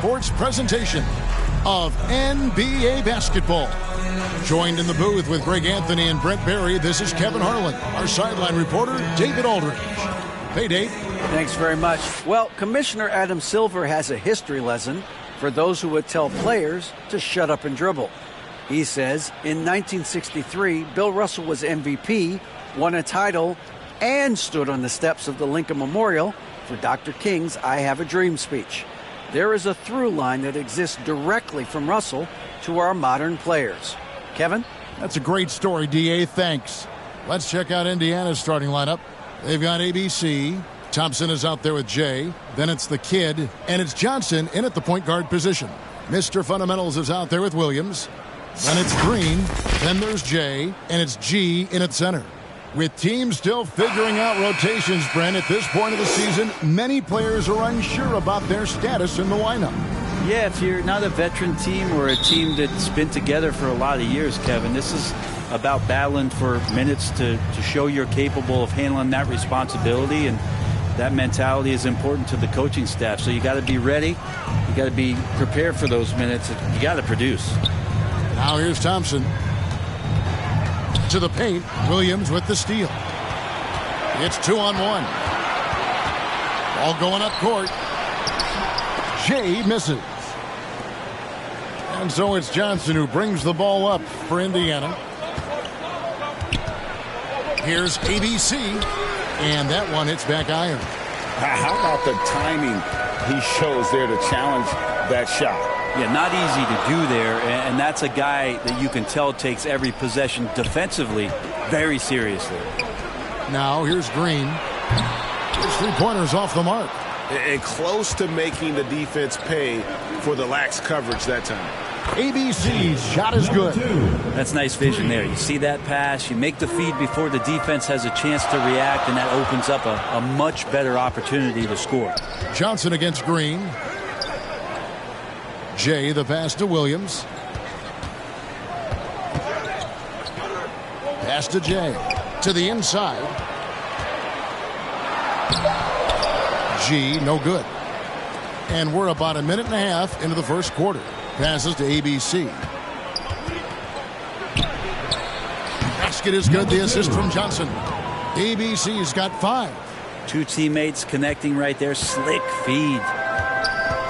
Sports presentation of NBA basketball. Joined in the booth with Greg Anthony and Brent Barry, this is Kevin Harlan. Our sideline reporter, David Aldridge. Hey, Dave. Thanks very much. Well, Commissioner Adam Silver has a history lesson for those who would tell players to shut up and dribble. He says in 1963, Bill Russell was MVP, won a title, and stood on the steps of the Lincoln Memorial for Dr. King's I Have a Dream speech. There is a through line that exists directly from Russell to our modern players. Kevin? That's a great story, D.A. Thanks. Let's check out Indiana's starting lineup. They've got ABC. Thompson is out there with Jay. Then it's the kid. And it's Johnson in at the point guard position. Mr. Fundamentals is out there with Williams. Then it's Green. Then there's Jay. And it's G in at center. With teams still figuring out rotations, Brent, at this point of the season, many players are unsure about their status in the lineup. Yeah, if you're not a veteran team or a team that's been together for a lot of years, Kevin, this is about battling for minutes to show you're capable of handling that responsibility, and that mentality is important to the coaching staff. So you got to be ready. You got to be prepared for those minutes. You got to produce. Now here's Thompson. To the paint. Williams with the steal. It's 2-on-1. Ball going up court. Jay misses. And so it's Johnson who brings the ball up for Indiana. Here's ABC. And that one hits back iron. How about the timing he shows there to challenge that shot? Yeah, not easy to do there, and that's a guy that you can tell takes every possession defensively very seriously. Now here's Green. His three-pointers off the mark. And close to making the defense pay for the lax coverage that time. ABC's shot is good. That's nice vision there. You see that pass, you make the feed before the defense has a chance to react, and that opens up a much better opportunity to score. Johnson against Green. Jay, the pass to Williams. Pass to Jay. To the inside. G, no good. And we're about a minute and a half into the first quarter. Passes to ABC. Basket is good. The assist from Johnson. ABC's got 5. Two teammates connecting right there. Slick feed.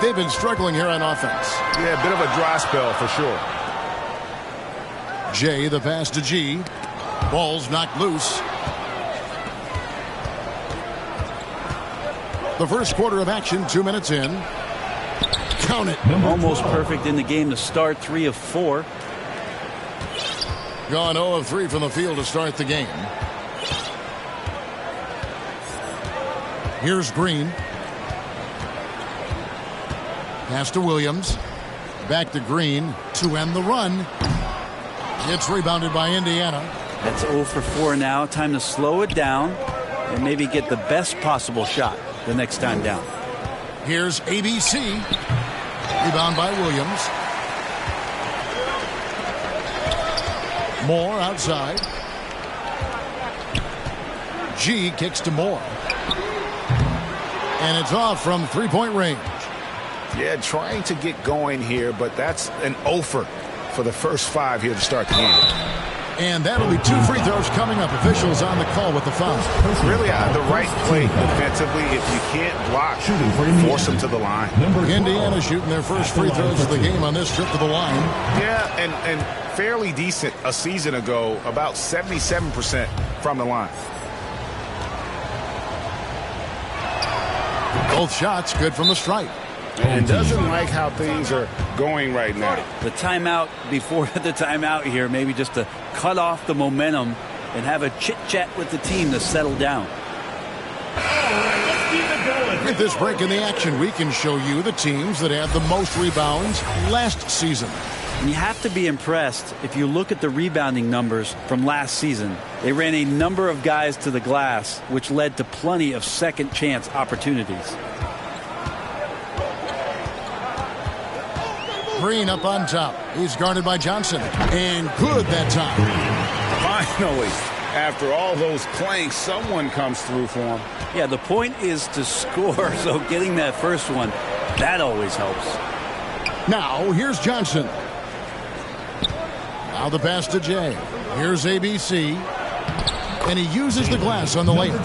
They've been struggling here on offense. Yeah, a bit of a dry spell for sure. Jay, the pass to G. Ball's knocked loose. The first quarter of action, 2 minutes in. Count it. Almost perfect in the game to start, 3 of 4. Gone 0 of 3 from the field to start the game. Here's Green. Pass to Williams. Back to Green to end the run. It's rebounded by Indiana. That's 0 for 4 now. Time to slow it down and maybe get the best possible shot the next time down. Here's ABC. Rebound by Williams. Moore outside. G kicks to Moore. And it's off from three-point range. Yeah, trying to get going here, but that's an offer for the first 5 here to start the game. And that'll be 2 free throws coming up. Officials on the call with the foul. Really the right play defensively. If you can't block, force them to the line. Indiana shooting their first free throws of the game on this trip to the line. Yeah, and fairly decent a season ago, about 77% from the line. Both shots good from the stripe. And doesn't like how things are going right now. The timeout before the timeout here, maybe just to cut off the momentum and have a chit-chat with the team to settle down. With this break in the action, we can show you the teams that had the most rebounds last season. And you have to be impressed if you look at the rebounding numbers from last season. They ran a number of guys to the glass, which led to plenty of second chance opportunities. Green up on top. He's guarded by Johnson. And good that time. Finally, after all those clanks, someone comes through for him. Yeah, the point is to score, so getting that first one, that always helps. Now, here's Johnson. Now the pass to Jay. Here's ABC. And he uses the glass on the layup.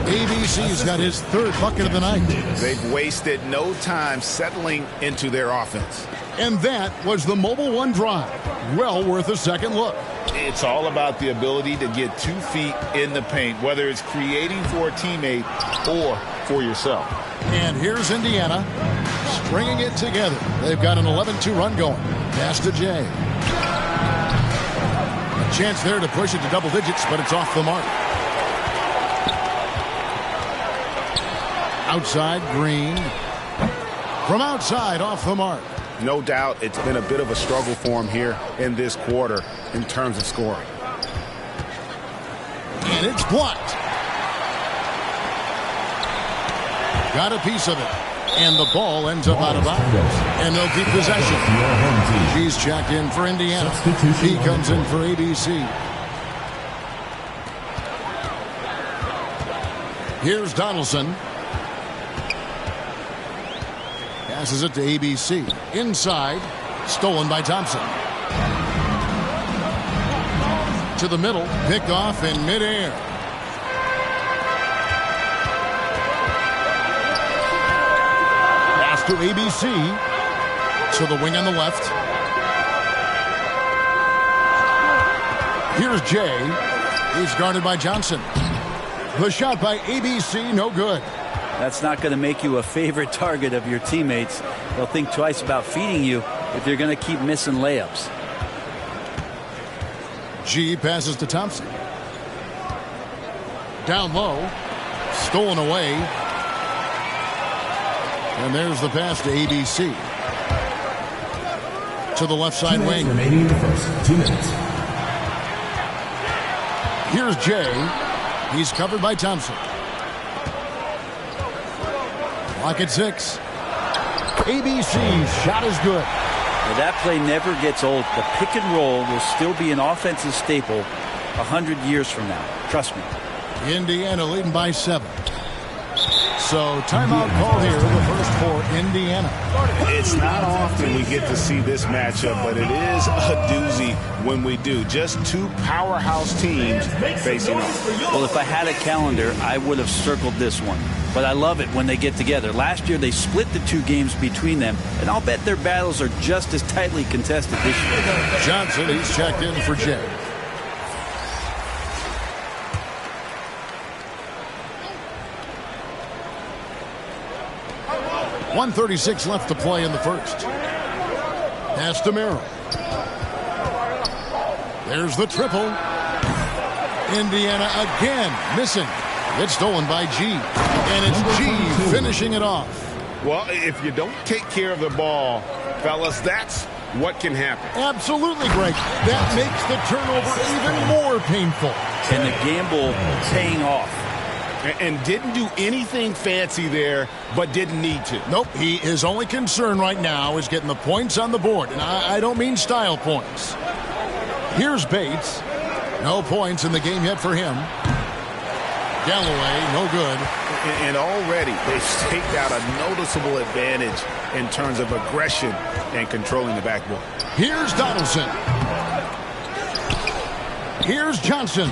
ABC's got his third bucket of the night. They've wasted no time settling into their offense. And that was the Mobile One drive. Well worth a second look. It's all about the ability to get 2 feet in the paint, whether it's creating for a teammate or for yourself. And here's Indiana stringing it together. They've got an 11-2 run going. Pass to Jay. A chance there to push it to double digits, but it's off the mark. Outside, Green. From outside, off the mark. No doubt it's been a bit of a struggle for him here in this quarter in terms of scoring. And it's blocked. Got a piece of it. And the ball ends up out of bounds. And they'll keep possession. She's checked in for Indiana. He comes in for ABC. Here's Donaldson. Passes it to ABC. Inside. Stolen by Thompson. To the middle. Picked off in midair. Pass to ABC. To the wing on the left. Here's Jay. He's guarded by Johnson. The shot by ABC, no good. That's not going to make you a favorite target of your teammates. They'll think twice about feeding you if you're going to keep missing layups. G passes to Thompson. Down low. Stolen away. And there's the pass to ABC. To the left side wing. Remaining in the first 2 minutes. Here's Jay. He's covered by Thompson. Clock at 6. ABC's shot is good. Well, that play never gets old. The pick and roll will still be an offensive staple 100 years from now. Trust me. Indiana leading by 7. So timeout call here, the first for Indiana. It's not often we get to see this matchup, but it is a doozy when we do. Just 2 powerhouse teams facing off. Well, if I had a calendar, I would have circled this one. But I love it when they get together. Last year, they split the 2 games between them, and I'll bet their battles are just as tightly contested this year. Johnson, he's checked in for Jay. .136 left to play in the first. Pass to Merrill. There's the triple. Indiana again missing. It's stolen by G. And it's G finishing it off. Well, if you don't take care of the ball, fellas, that's what can happen. Absolutely, Greg. That makes the turnover even more painful. And the gamble paying off. And didn't do anything fancy there, but didn't need to. Nope, his only concern right now is getting the points on the board. And I don't mean style points. Here's Bates. No points in the game yet for him. Galloway, no good. And already they've staked out a noticeable advantage in terms of aggression and controlling the backboard. Here's Donaldson. Here's Johnson.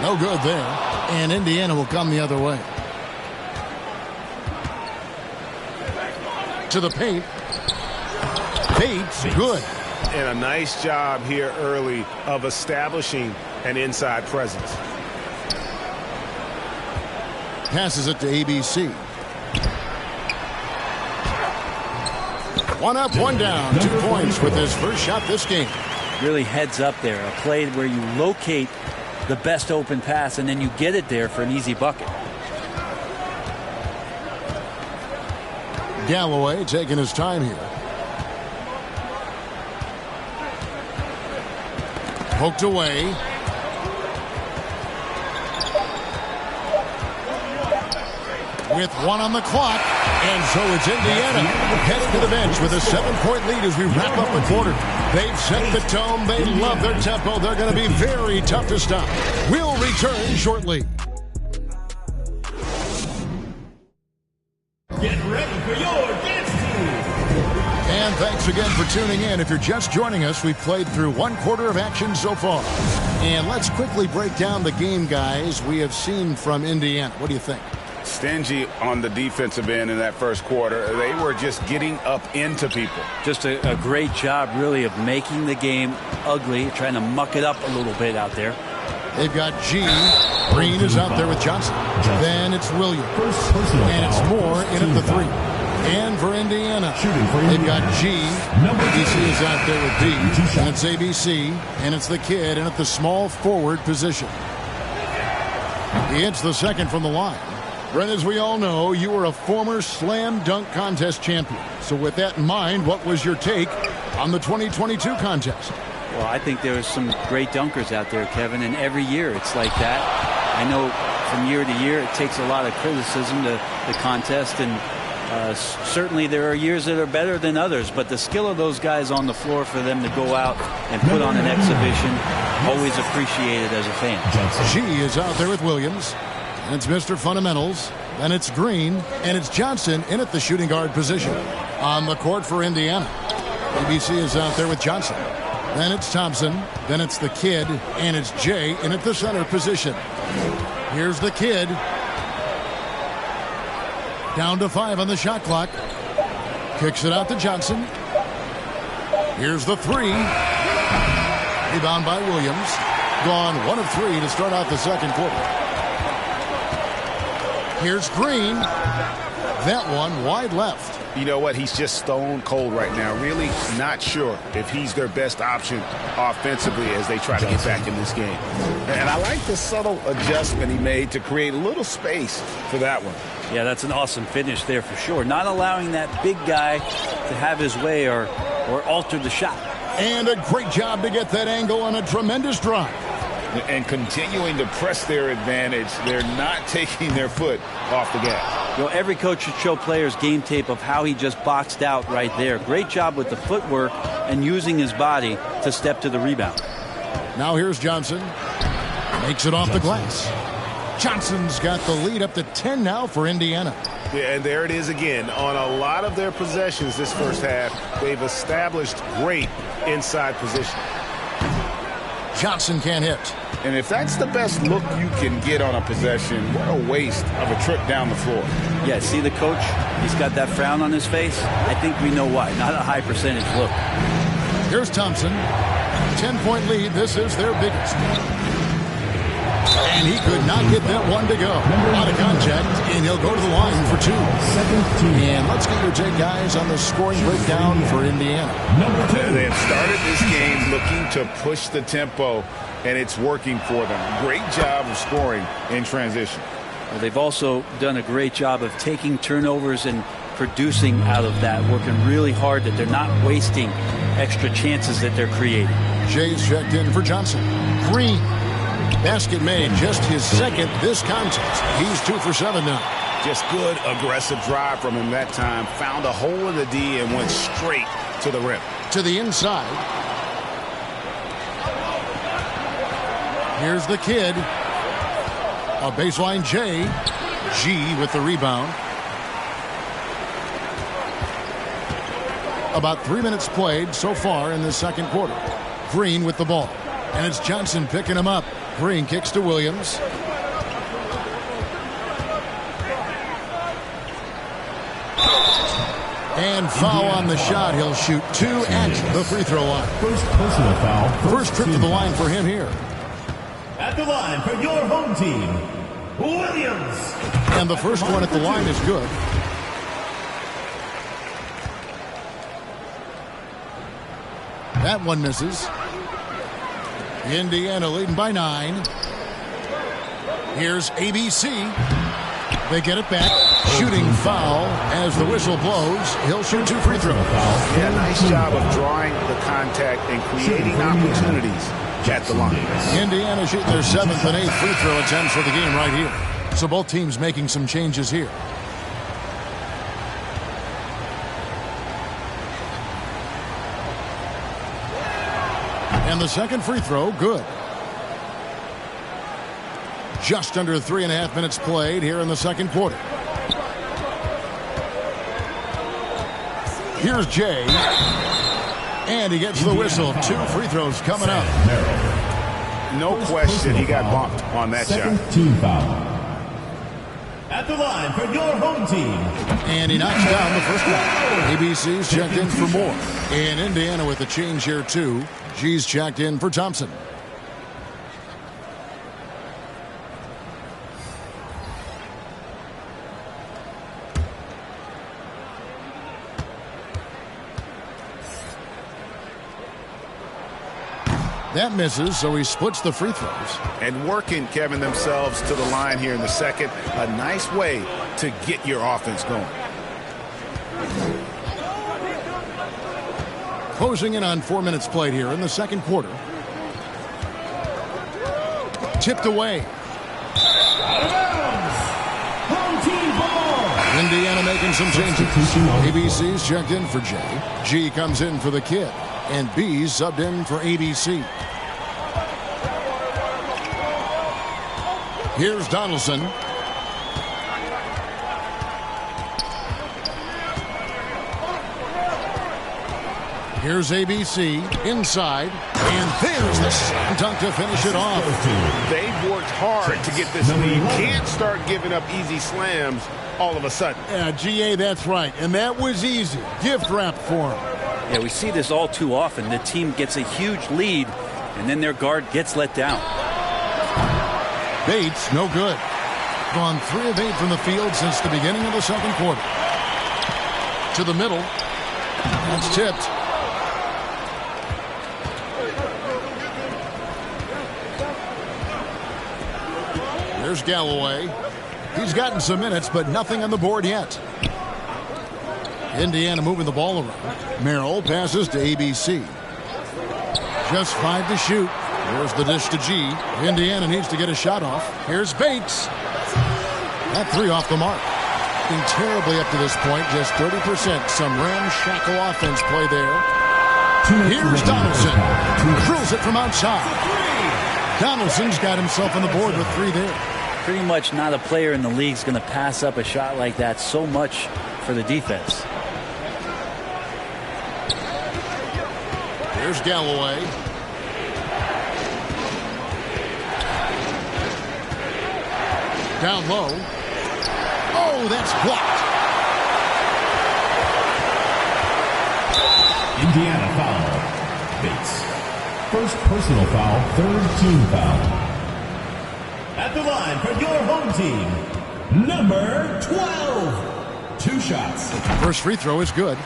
No good there. And Indiana will come the other way. To the paint. Bates, good. And a nice job here early of establishing an inside presence. Passes it to ABC. 1 up, 1 down. 2 points with his first shot this game. Really heads up there. A play where you locate the best open pass and then you get it there for an easy bucket. Galloway taking his time here. Poked away. With 1 on the clock. And so it's Indiana heading to the bench with a 7-point lead as we wrap up the quarter. They've set the tone. They love their tempo. They're going to be very tough to stop. We'll return shortly. Get ready for your dance team. And thanks again for tuning in. If you're just joining us, we've played through one quarter of action so far. And let's quickly break down the game, guys, we have seen from Indiana. What do you think? Stingy on the defensive end in that first quarter. They were just getting up into people. Just a great job, really, of making the game ugly, trying to muck it up a little bit out there. They've got G. Green is out there with Johnson. Then it's Williams. And it's Moore in at the 3. And for Indiana, they've got G. ABC is out there with B. And it's ABC. And it's the kid in at the small forward position. He hits the second from the line. Brent, as we all know, you were a former slam dunk contest champion. So with that in mind, what was your take on the 2022 contest? Well, I think there are some great dunkers out there, Kevin, and every year it's like that. I know from year to year it takes a lot of criticism to the contest, and certainly there are years that are better than others, but the skill of those guys on the floor for them to go out and put on an exhibition, always appreciated as a fan. G is out there with Williams, and it's Mr. Fundamentals, and it's Green, and it's Johnson in at the shooting guard position. On the court for Indiana, ABC is out there with Johnson. Then it's Thompson, then it's the kid, and it's Jay in at the center position. Here's the kid. Down to 5 on the shot clock. Kicks it out to Johnson. Here's the 3. Rebound by Williams. Gone 1 of 3 to start out the second quarter. Here's Green. That one wide left. You know what? He's just stone cold right now. Really not sure if he's their best option offensively as they try to get back in this game. And I like the subtle adjustment he made to create a little space for that one. Yeah, that's an awesome finish there for sure. Not allowing that big guy to have his way or alter the shot. And a great job to get that angle on a tremendous drive. And continuing to press their advantage. They're not taking their foot off the gas. You know, every coach should show players game tape of how he just boxed out right there. Great job with the footwork and using his body to step to the rebound. Now here's Johnson. Makes it off the glass. Johnson's got the lead up to 10 now for Indiana. Yeah, and there it is again. On a lot of their possessions this first half, they've established great inside position. Johnson can't hit. And if that's the best look you can get on a possession, what a waste of a trip down the floor. Yeah, see the coach? He's got that frown on his face. I think we know why. Not a high percentage look. Here's Thompson. 10-point lead. This is their biggest. And he could not get that one to go. Out of contact, and he'll go to the line for 2. And let's get your take, guys, on the scoring breakdown for Indiana. They have started this game looking to push the tempo, and it's working for them. Great job of scoring in transition. Well, they've also done a great job of taking turnovers and producing out of that, working really hard that they're not wasting extra chances that they're creating. Jay's checked in for Johnson. Green. Basket made, just his second this contest. He's 2 for 7 now. Just good, aggressive drive from him that time. Found a hole in the D and went straight to the rim. To the inside. Here's the kid. A baseline J. G with the rebound. About 3 minutes played so far in the second quarter. Green with the ball. And it's Johnson picking him up. Green kicks to Williams. And foul on the shot. He'll shoot 2 at the free throw line. First personal foul. First trip to the line for him here. At the line for your home team, Williams. And the first one at the line is good. That one misses. Indiana leading by 9. Here's ABC. They get it back. Shooting foul as the whistle blows. He'll shoot 2 free throws. Yeah, nice job of drawing the contact and creating opportunities at the line. Indiana shooting their 7th and 8th free throw attempts for the game right here. So both teams making some changes here. And the second free throw, good. Just under 3.5 minutes played here in the second quarter. Here's Jay. And he gets the whistle. 2 free throws coming up. No question he got bumped on that shot. Team foul. At the line for your home team. And he knocks down the first one. ABC's checked in for Moore. And Indiana with a change here, too. G's checked in for Thompson. That misses, so he splits the free throws. And working, Kevin, themselves to the line here in the second. A nice way to get your offense going. Closing in on 4 minutes played here in the second quarter. Tipped away. Out of bounds. Home team ball. Indiana making some changes. ABC's checked in for Jay. G comes in for the kid. And B's subbed in for ABC. Here's Donaldson. Here's ABC inside. And there's the slam dunk to finish it off. They've worked hard to get this lead. Can't start giving up easy slams all of a sudden. Yeah, GA, that's right. And that was easy. Gift wrap for him. Yeah, we see this all too often. The team gets a huge lead, and then their guard gets let down. Bates, no good. Gone 3 of 8 from the field since the beginning of the second quarter. To the middle. That's tipped. There's Galloway. He's gotten some minutes, but nothing on the board yet. Indiana moving the ball around. Merrill passes to ABC. Just 5 to shoot. There's the dish to G. Indiana needs to get a shot off. Here's Bates. That 3 off the mark. Been terribly up to this point. Just 30%. Some ramshackle offense play there. Here's Donaldson. Drills it from outside. Donaldson's got himself on the board with 3 there. Pretty much not a player in the league is going to pass up a shot like that so much for the defense. There's Galloway. Down low. Oh, that's blocked. Indiana foul. Bates. First personal foul, 3rd team foul. At the line for your home team, number 12. 2 shots. First free throw is good.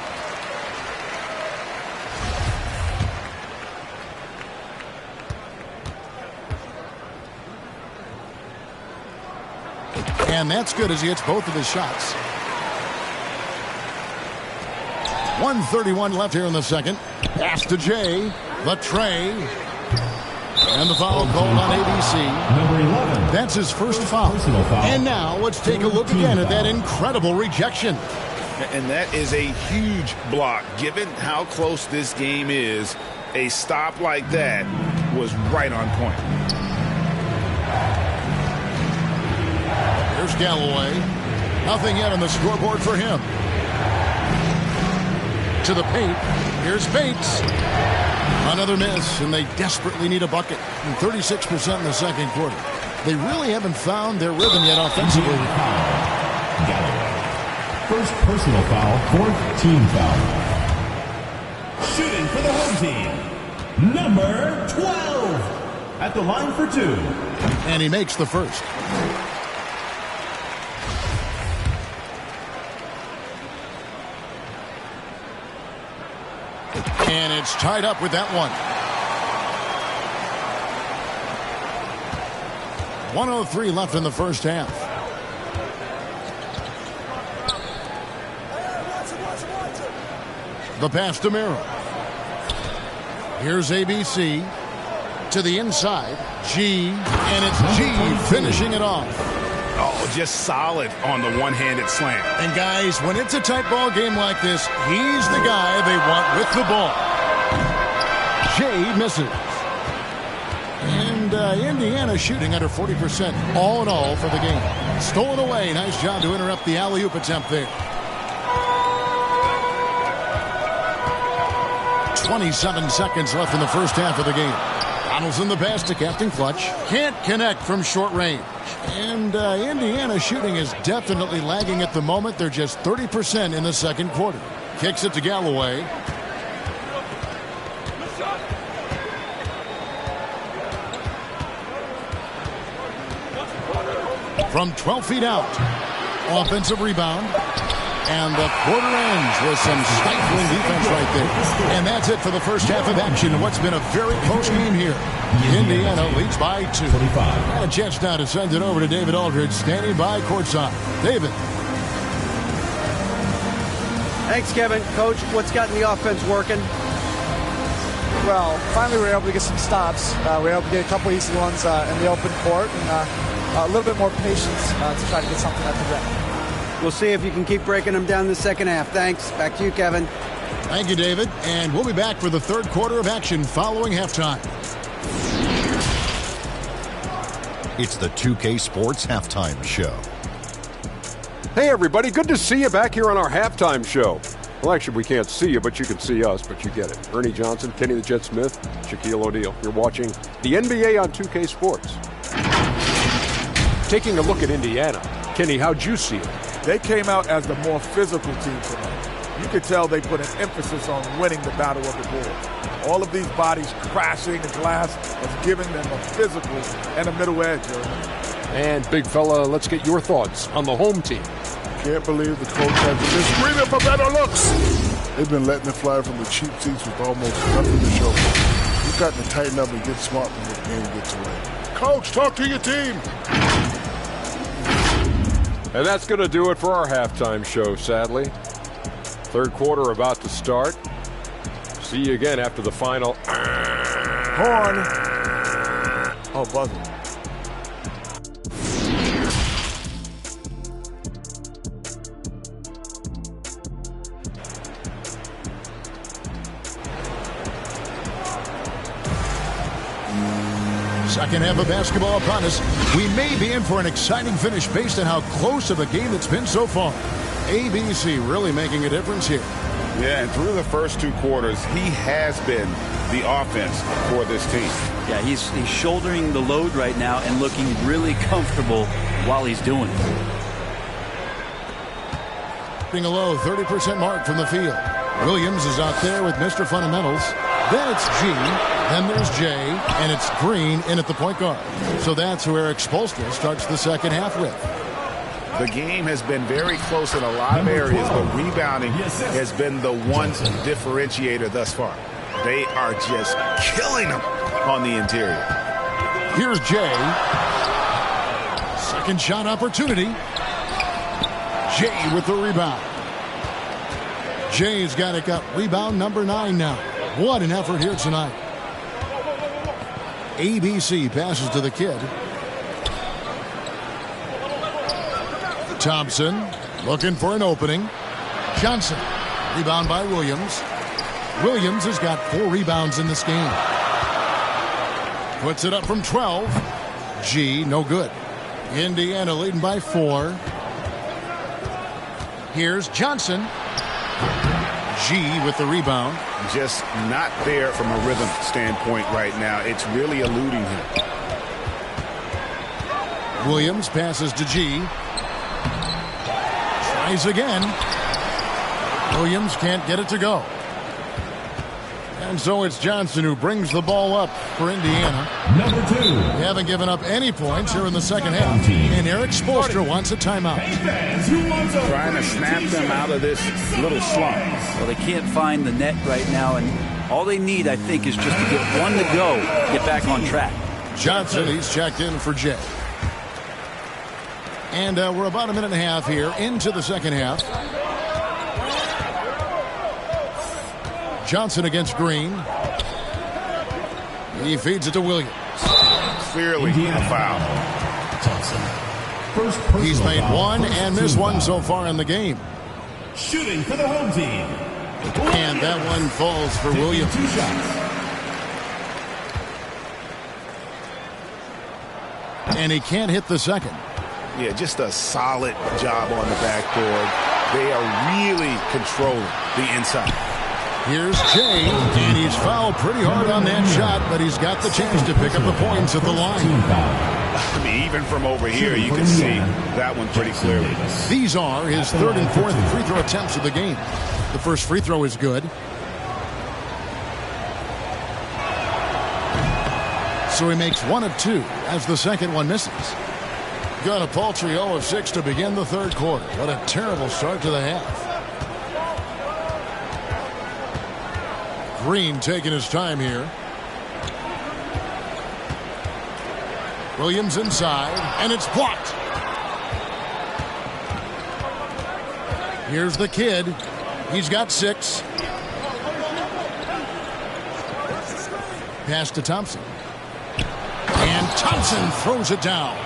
And that's good as he hits both of his shots. 1:31 left here in the second. Pass to Jay. The tray. And the foul called on ABC. Number 11. That's his first foul. Foul. And now let's take a look again at that incredible rejection. And that is a huge block. Given how close this game is, a stop like that was right on point. Here's Galloway. Nothing yet on the scoreboard for him. To the paint. Here's Bates. Another miss, and they desperately need a bucket. And 36% in the second quarter. They really haven't found their rhythm yet offensively. Galloway. First personal foul, 4th team foul. Shooting for the home team, number 12. At the line for 2. And he makes the first. And it's tied up with that one. 1:03 left in the first half. The pass to Merrill. Here's ABC to the inside. G, and it's G finishing it off. Oh, just solid on the one-handed slam. And guys, when it's a tight ball game like this, he's the guy they want with the ball. Jay misses. And Indiana shooting under 40% all in all for the game. Stolen away. Nice job to interrupt the alley-oop attempt there. 27 seconds left in the first half of the game. Donaldson the pass to Captain Clutch. Can't connect from short range. And Indiana shooting is definitely lagging at the moment. They're just 30% in the second quarter. Kicks it to Galloway. From 12 feet out. Offensive rebound. And the quarter ends with some stifling defense right there. And that's it for the first half of action in what's been a very close game here. Indiana leads by 2. And a chance now to send it over to David Aldridge, standing by courtside. David. Thanks, Kevin. Coach, what's gotten the offense working? Well, finally we were able to get some stops. We were able to get a couple easy ones in the open court, and a little bit more patience to try to get something at the rim. We'll see if you can keep breaking them down in the second half. Thanks. Back to you, Kevin. Thank you, David. And we'll be back for the third quarter of action following halftime. It's the 2K Sports Halftime Show. Hey, everybody. Good to see you back here on our halftime show. Well, actually, we can't see you, but you can see us, but you get it. Ernie Johnson, Kenny the Jet Smith, Shaquille O'Neal. You're watching the NBA on 2K Sports. Taking a look at Indiana. Kenny, how'd you see it? They came out as the more physical team tonight. You could tell they put an emphasis on winning the battle of the boards. All of these bodies crashing the glass has given them a physical and a middle edge. And big fella, let's get your thoughts on the home team. Can't believe the coach has been screaming for better looks. They've been letting it fly from the cheap seats with almost nothing to show for it. You've got to tighten up and get smart when the game gets away. Coach, talk to your team. And that's going to do it for our halftime show, sadly. Third quarter about to start. See you again after the final. Horn. Oh, buzzer. Second half of basketball upon us. We may be in for an exciting finish based on how close of a game it's been so far. ABC really making a difference here. Yeah, and through the first two quarters, he has been the offense for this team. Yeah, he's shouldering the load right now and looking really comfortable while he's doing it. Being a low 30% mark from the field. Williams is out there with Mr. Fundamentals. Then it's G, then there's J, and it's Green in at the point guard. So that's who Eric Spoelstra starts the second half with. The game has been very close in a lot of areas, but rebounding has been the one differentiator thus far. They are just killing them on the interior. Here's J. Second shot opportunity. J with the rebound. Jay's got it, got rebound number 9 now. What an effort here tonight. ABC passes to the kid. Thompson looking for an opening. Johnson. Rebound by Williams. Williams has got 4 rebounds in this game. Puts it up from 12. G, no good. Indiana leading by 4. Here's Johnson. G with the rebound. Just not there from a rhythm standpoint right now. It's really eluding him. Williams passes to G. Tries again. Williams can't get it to go. And so it's Johnson who brings the ball up for Indiana. Number 2. They haven't given up any points here in the second half. And Eric Spoelstra wants a timeout. Trying to snap them out of this little slump. Well, they can't find the net right now, and all they need, I think, is just to get one to go, get back on track. Johnson, he's checked in for Jay. And we're about a minute and a half here into the second half. Johnson against Green. He feeds it to Williams. Clearly a foul. He's made one and missed one so far in the game. Shooting for the home team. And that one falls for Williams. 2 shots. And he can't hit the second. Yeah, just a solid job on the backboard. They are really controlling the inside. Here's Jay, and he's fouled pretty hard on that shot, but he's got the chance to pick up the points at the line. I mean, even from over here, you can see that one pretty clearly. These are his third and fourth free throw attempts of the game. The first free throw is good. So he makes 1 of 2 as the second one misses. Got a paltry 0 of 6 to begin the third quarter. What a terrible start to the half. Green taking his time here. Williams inside, and it's blocked. Here's the kid. He's got 6. Pass to Thompson. And Thompson throws it down.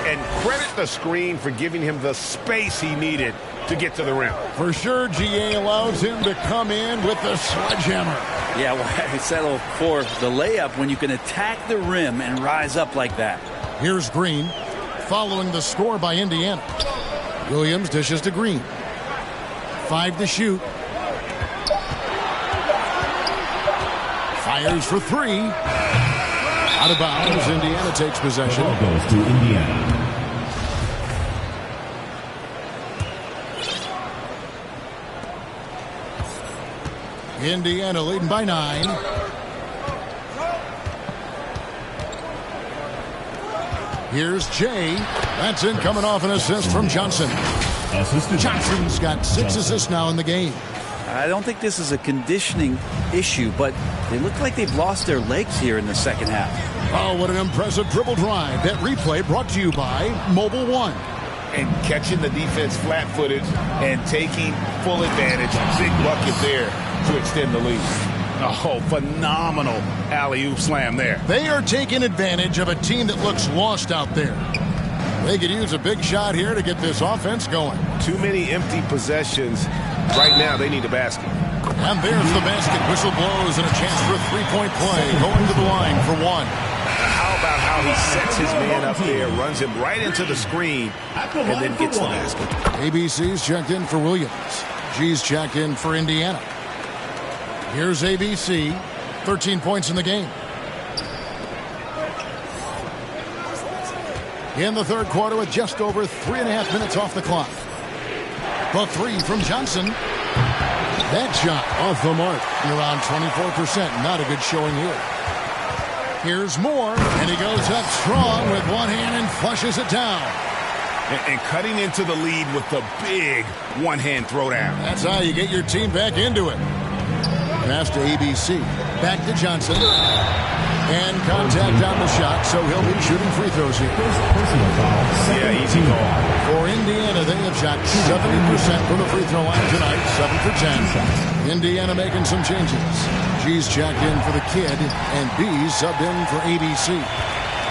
And credit the screen for giving him the space he needed to get to the rim. For sure, GA allows him to come in with the sledgehammer. Yeah, well, I settle for the layup when you can attack the rim and rise up like that. Here's Green, following the score by Indiana. Williams dishes to Green. 5 to shoot. Fires for 3. Out of bounds. Indiana takes possession. Ball goes to Indiana. Indiana leading by 9. Here's Jay. That's in, coming off an assist from Johnson. Johnson's got 6 assists now in the game. I don't think this is a conditioning issue, but they look like they've lost their legs here in the second half. Oh, what an impressive dribble drive. That replay brought to you by Mobile One. And catching the defense flat-footed and taking full advantage. Big bucket there to extend the lead. Oh, phenomenal alley-oop slam there. They are taking advantage of a team that looks lost out there. They could use a big shot here to get this offense going. Too many empty possessions. Right now, they need a basket. And there's the basket. Whistle blows and a chance for a three-point play. Going to the line for 1. How about how he sets his man up there, runs him right into the screen, and then gets the basket. ABC's checked in for Williams. G's checked in for Indiana. Here's ABC. 13 points in the game. In the third quarter with just over 3.5 minutes off the clock. The 3 from Johnson. That shot off the mark. Around 24%. Not a good showing here. Here's Moore, and he goes up strong with one hand and flushes it down. And cutting into the lead with the big one-hand throwdown. That's how you get your team back into it. Pass to ABC. Back to Johnson. And contact on the shot, so he'll be shooting free throws here. Yeah, easy call. For Indiana, they have shot 70% from the free throw line tonight, 7 for 10. Indiana making some changes. G's checked in for the kid, and B's subbed in for ABC.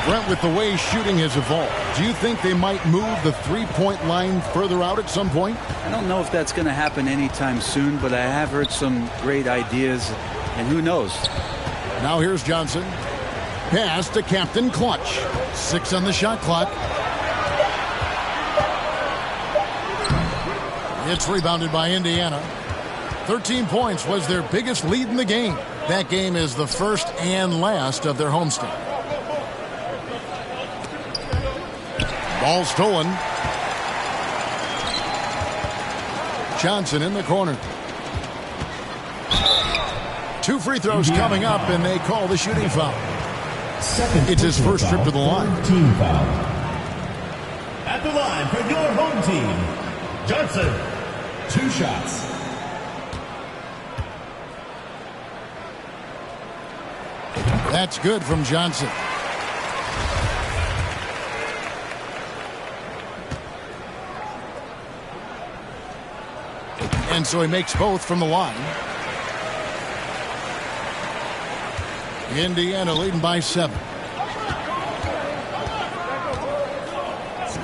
Brent, with the way shooting has evolved, do you think they might move the three-point line further out at some point? I don't know if that's going to happen anytime soon, but I have heard some great ideas, and who knows? Now here's Johnson. Pass to Captain Clutch. 6 on the shot clock. It's rebounded by Indiana. 13 points was their biggest lead in the game. That game is the first and last of their homestand. Ball stolen. Johnson in the corner. 2 free throws coming up, and they call the shooting foul. It's his first trip to the line. Team foul. At the line for your home team, Johnson. 2 shots. That's good from Johnson. And so he makes both from the line. Indiana leading by 7.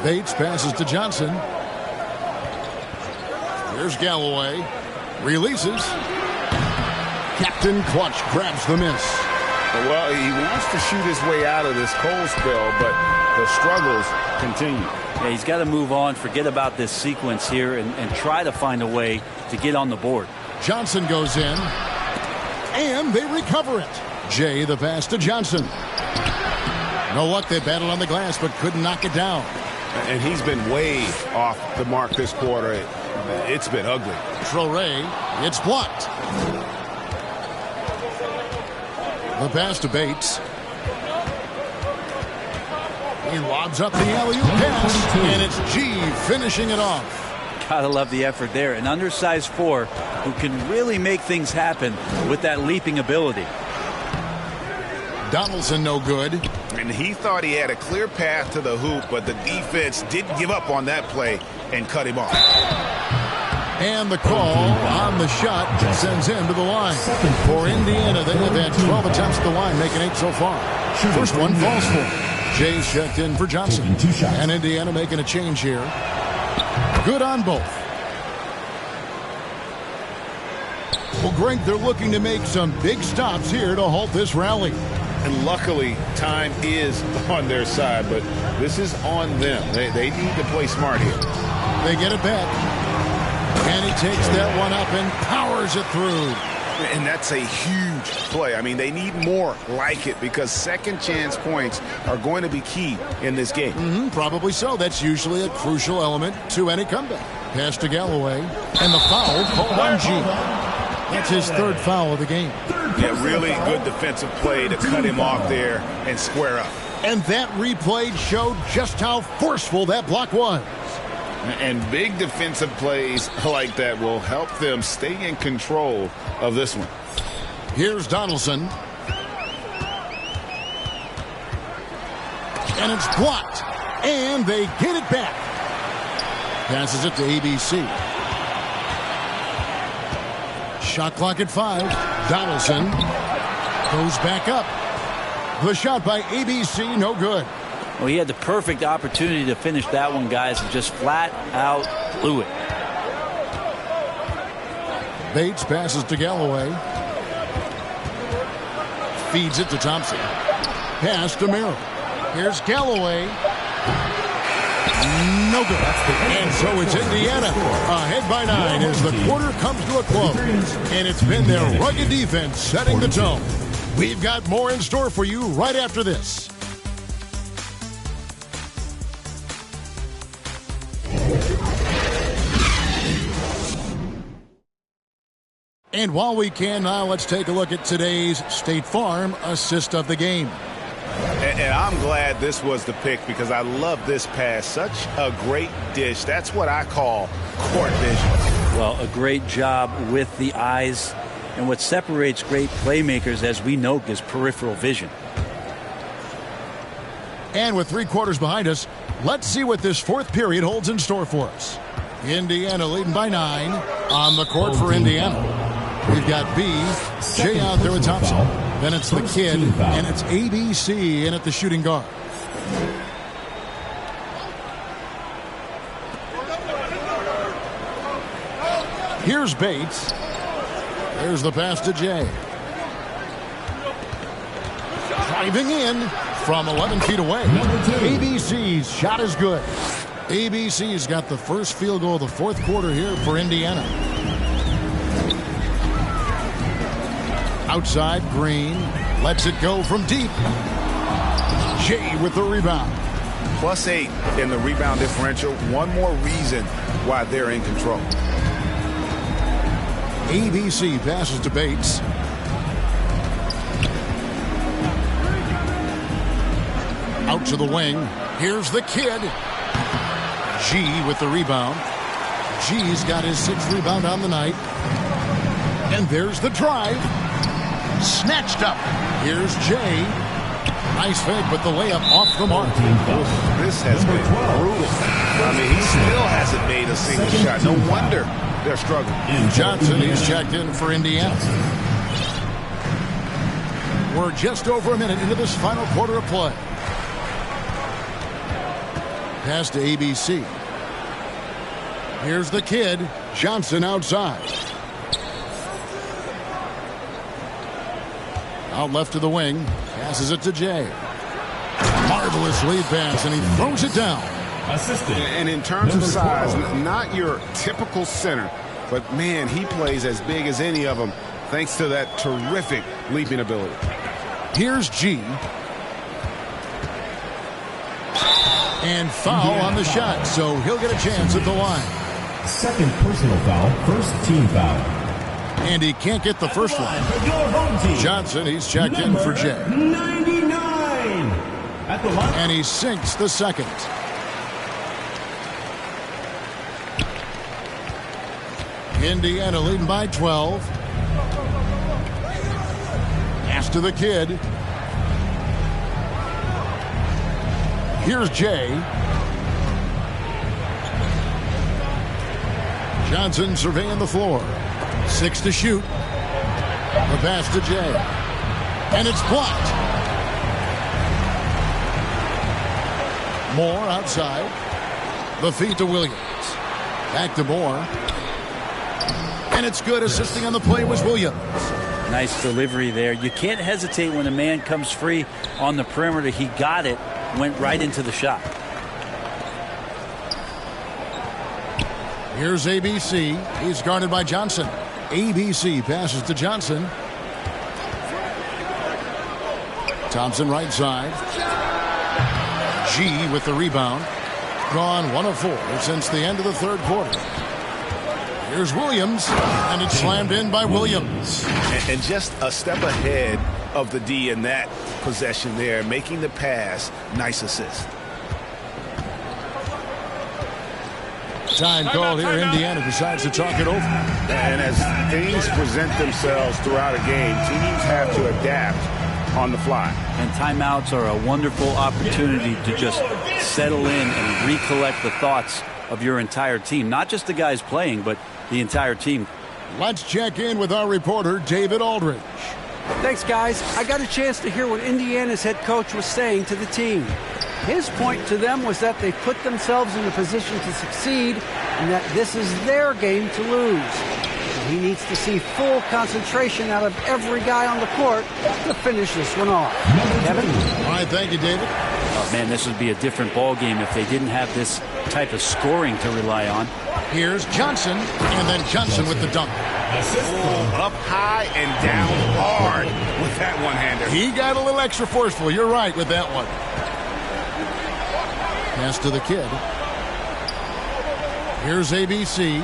Bates passes to Johnson. Here's Galloway. Releases. Captain Clutch grabs the miss. Well, he wants to shoot his way out of this cold spell, but the struggles continue. Yeah, he's got to move on, forget about this sequence here, and try to find a way to get on the board. Johnson goes in. and they recover it. Jay, the pass to Johnson. No luck, they battled on the glass, but couldn't knock it down. And he's been way off the mark this quarter. It's been ugly. Traore, it's blocked. The pass to Bates. He lobs up the alley-oop pass, and it's G finishing it off. Gotta love the effort there. An undersized 4 who can really make things happen with that leaping ability. Donaldson no good. And he thought he had a clear path to the hoop, but the defense didn't give up on that play and cut him off. And the call on the shot sends him to the line. For Indiana, they have had 12 attempts at the line, making 8 so far. First one falls for him. Jay's checked in for Johnson. And Indiana making a change here. Good on both. Well, Greg, they're looking to make some big stops here to halt this rally. And luckily, time is on their side, but this is on them. They need to play smart here. They get it back. And he takes that one up and powers it through. And that's a huge play. I mean, they need more like it because second chance points are going to be key in this game. Probably so. That's usually a crucial element to any comeback. Pass to Galloway. And the foul called on G. That's his third foul of the game. Yeah, really good defensive play to cut him off there and square up. And that replay showed just how forceful that block was. And big defensive plays like that will help them stay in control of this one. Here's Donaldson. And it's blocked. And they get it back. Passes it to ABC. Shot clock at 5. Donaldson goes back up. The shot by ABC, no good. Well, he had the perfect opportunity to finish that one, guys, and just flat out blew it. Bates passes to Galloway. Feeds it to Thompson. Pass to Merrill. Here's Galloway. No good. And so it's Indiana ahead by 9 as the quarter comes to a close. And it's been their rugged defense setting the tone. We've got more in store for you right after this. And while we can now, let's take a look at today's State Farm assist of the game. And I'm glad this was the pick because I love this pass. Such a great dish. That's what I call court vision. Well, a great job with the eyes. And what separates great playmakers, as we know, is peripheral vision. And with 3 quarters behind us, let's see what this fourth period holds in store for us. Indiana leading by 9 on the court for Indiana. We've got B, Jay out there with Thompson. Then it's the kid, and it's ABC in at the shooting guard. Here's Bates. There's the pass to Jay. Driving in from 11 feet away. ABC's shot is good. ABC's got the first field goal of the fourth quarter here for Indiana. Outside, Green lets it go from deep. Jay with the rebound. +8 in the rebound differential. One more reason why they're in control. ABC passes to Bates. Out to the wing. Here's the kid. G with the rebound. G's got his 6th rebound on the night. And there's the drive. Snatched up. Here's Jay. Nice fake, but the layup off the mark. This has been brutal. I mean, he still hasn't made a single shot. No wonder they're struggling. Johnson, he's checked in for Indiana. We're just over a minute into this final quarter of play. Pass to ABC. Here's the kid. Johnson outside. Out left to the wing. Passes it to Jay. Marvelous lead pass, and he throws it down. Assistant. And in terms of size, not your typical center, but man, he plays as big as any of them thanks to that terrific leaping ability. Here's G. And foul on the shot, so he'll get a chance at the line. Second personal foul, first team foul. And he can't get the first one. Johnson, he's checked in for Jay. 99 at the line. And he sinks the second. Indiana leading by 12. Pass to the kid. Here's Jay. Johnson surveying the floor. 6 to shoot. The pass to Jay. And it's blocked. Moore outside. The feed to Williams. Back to Moore. And it's good. Assisting on the play was Williams. Nice delivery there. You can't hesitate when a man comes free on the perimeter. He got it. Went right into the shot. Here's ABC. He's guarded by Johnson. ABC passes to Johnson. Thompson right side. G with the rebound. Gone 1 of 4 since the end of the third quarter. Here's Williams, and it's slammed in by Williams. And just a step ahead of the D in that possession there, making the pass. Nice assist. Time called here. Indiana decides to talk it over. And as things present themselves throughout a game, teams have to adapt on the fly. And timeouts are a wonderful opportunity to just settle in and recollect the thoughts of your entire team. Not just the guys playing, but the entire team. Let's check in with our reporter, David Aldridge. Thanks, guys. I got a chance to hear what Indiana's head coach was saying to the team. His point to them was that they put themselves in a position to succeed and that this is their game to lose. He needs to see full concentration out of every guy on the court to finish this one off. Kevin? All right, thank you, David. Oh, man, this would be a different ball game if they didn't have this type of scoring to rely on. Here's Johnson, and then Johnson with the dunk. Up high and down hard with that one-hander. He got a little extra forceful. You're right with that one. Pass to the kid. Here's ABC.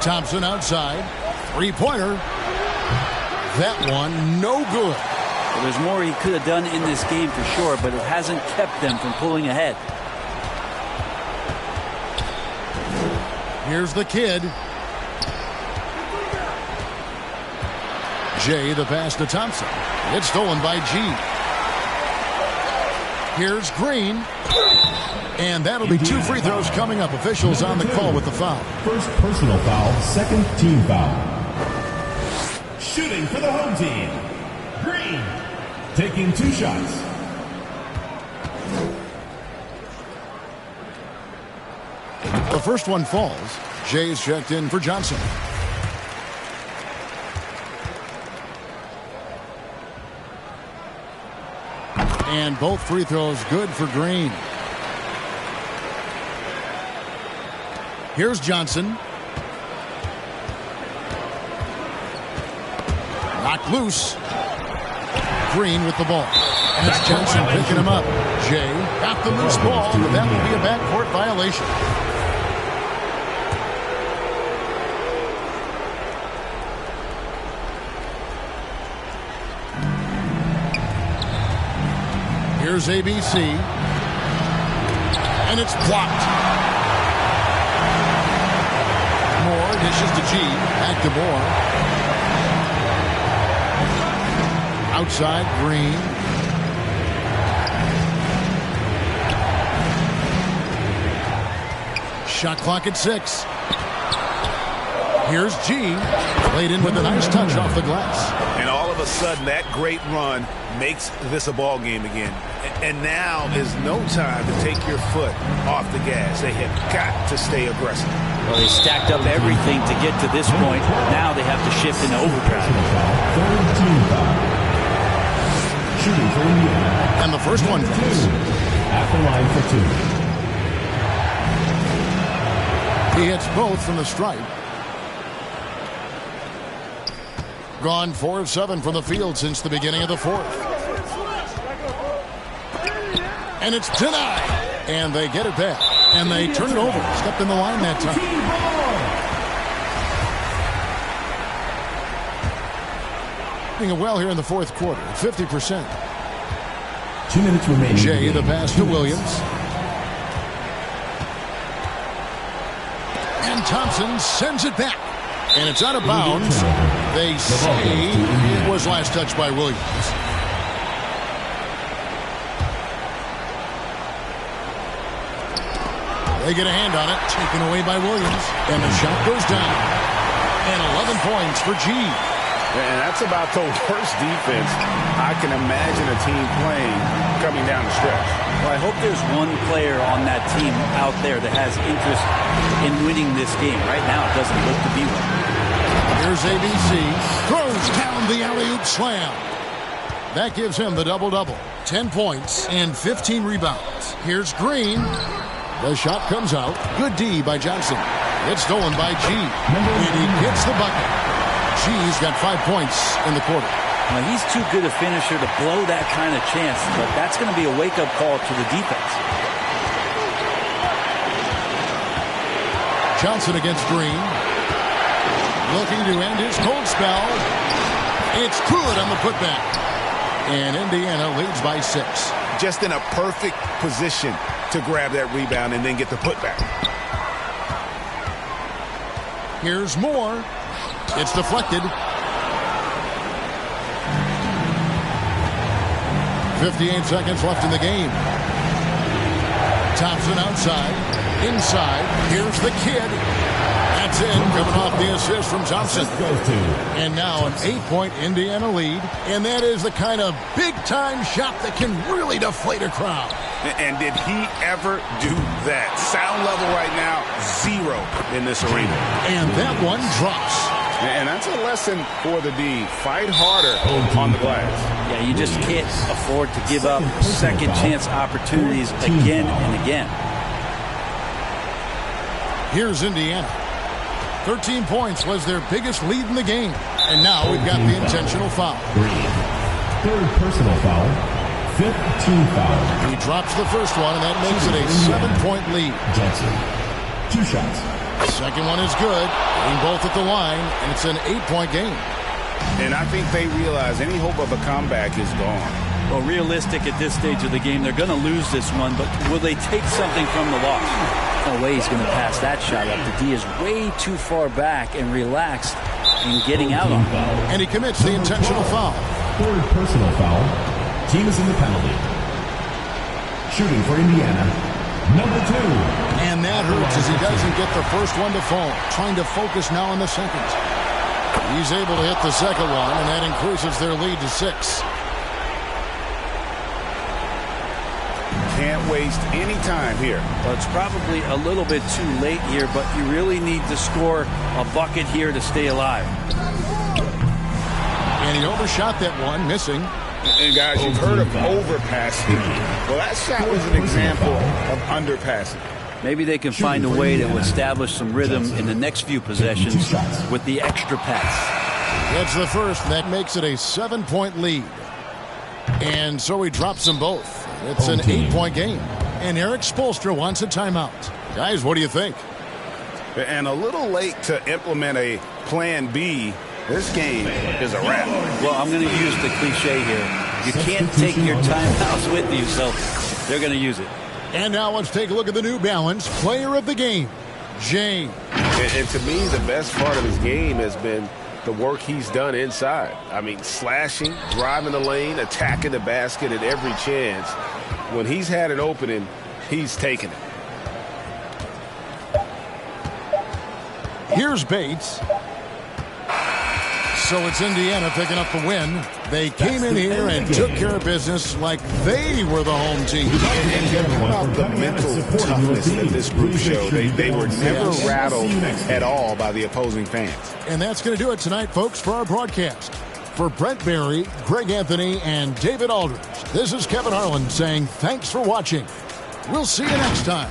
Thompson outside. Three-pointer. That one, no good. Well, there's more he could have done in this game for sure, but it hasn't kept them from pulling ahead. Here's the kid. Jay, the pass to Thompson. It's stolen by G. Here's Green. And that'll be 2 free throws coming up. Officials on the call with the foul. First personal foul, second team foul. Shooting for the home team. Green taking 2 shots. The first one falls. Jay's checked in for Johnson. And both free throws good for Green. Here's Johnson. Knocked loose. Green with the ball. And it's Johnson picking him up. Jay got the loose ball, but that will be a backcourt violation. Here's ABC. And it's blocked. Moore dishes to G. Back to Moore. Outside, Green. Shot clock at 6. Here's G. Played in with a nice touch off the glass. And all of a sudden, that great run makes this a ball game again. And now is no time to take your foot off the gas. They have got to stay aggressive. Well, they stacked up everything to get to this point. Now they have to shift into overdrive. Third team foul. Shooting for Indiana. And the first one falls. At the line for 2. He hits both from the stripe. Gone 4 of 7 from the field since the beginning of the fourth. And it's denied. And they get it back. And they turn it over. Stepped in the line that time. Doing well here in the fourth quarter. 50%. 2 minutes remaining. Jay, the pass to Williams. And Thompson sends it back. And it's out of bounds. They say it was last touched by Williams. They get a hand on it. Taken away by Williams. And the shot goes down. And 11 points for G. And that's about the worst defense I can imagine a team playing coming down the stretch. Well, I hope there's one player on that team out there that has interest in winning this game. Right now, it doesn't look to be one. Here's ABC. Throws down the alley-oop slam. That gives him the double-double. 10 points and 15 rebounds. Here's Green. The shot comes out. Good D by Johnson. It's stolen by G. And he gets the bucket. G's got 5 points in the quarter. Now, he's too good a finisher to blow that kind of chance, but that's going to be a wake-up call to the defense. Johnson against Green. Looking to end his cold spell. It's good on the putback. And Indiana leads by 6. Just in a perfect position to grab that rebound and then get the putback. Here's more. It's deflected. 58 seconds left in the game. Thompson outside. Inside. Here's the kid. That's in. Coming off the assist from Thompson. And now an 8-point Indiana lead. And that is the kind of big-time shot that can really deflate a crowd. And did he ever do that? Sound level right now, 0 in this arena. And that one drops. And that's a lesson for the D. Fight harder on the glass. Yeah, you just can't afford to give up second chance opportunities again and again. Here's Indiana. 13 points was their biggest lead in the game. And now we've got the intentional foul. Third personal foul. 5th team foul. He drops the first one, and that makes it a 7-point lead. Johnson. 2 shots. Second one is good. Hitting both at the line, and it's an 8-point game. And I think they realize any hope of a comeback is gone. Well, realistic at this stage of the game, they're going to lose this one, but will they take something from the loss? No way he's going to pass that shot up. The D is way too far back and relaxed in getting out on it. And he commits the intentional foul. Third personal foul. Team is in the penalty. Shooting for Indiana. Number 2. And that hurts as he doesn't get the first one to fall. Trying to focus now on the second. He's able to hit the second one, and that increases their lead to 6. Can't waste any time here. Well, it's probably a little bit too late here, but you really need to score a bucket here to stay alive. And he overshot that one, missing. And guys, you've heard of overpassing. Well, that shot was an example of underpassing. Maybe they can find a way to establish some rhythm in the next few possessions with the extra pass. That's the first. That makes it a 7-point lead. And so he drops them both. It's an 8-point game. And Eric Spoelstra wants a timeout. Guys, what do you think? And a little late to implement a plan B. This game is a wrap. Well, I'm going to use the cliche here. You can't take your timeouts with you, so they're going to use it. And now let's take a look at the New Balance player of the game, Jay. And to me, the best part of his game has been the work he's done inside. I mean, slashing, driving the lane, attacking the basket at every chance. When he's had an opening, he's taken it. Here's Bates. So it's Indiana picking up the win. They came in here and took care of business like they were the home team. And how about the mental toughness that this group showed? They were never rattled at all by the opposing fans. And that's going to do it tonight, folks, for our broadcast. For Brent Barry, Greg Anthony, and David Aldridge, this is Kevin Harlan saying thanks for watching. We'll see you next time.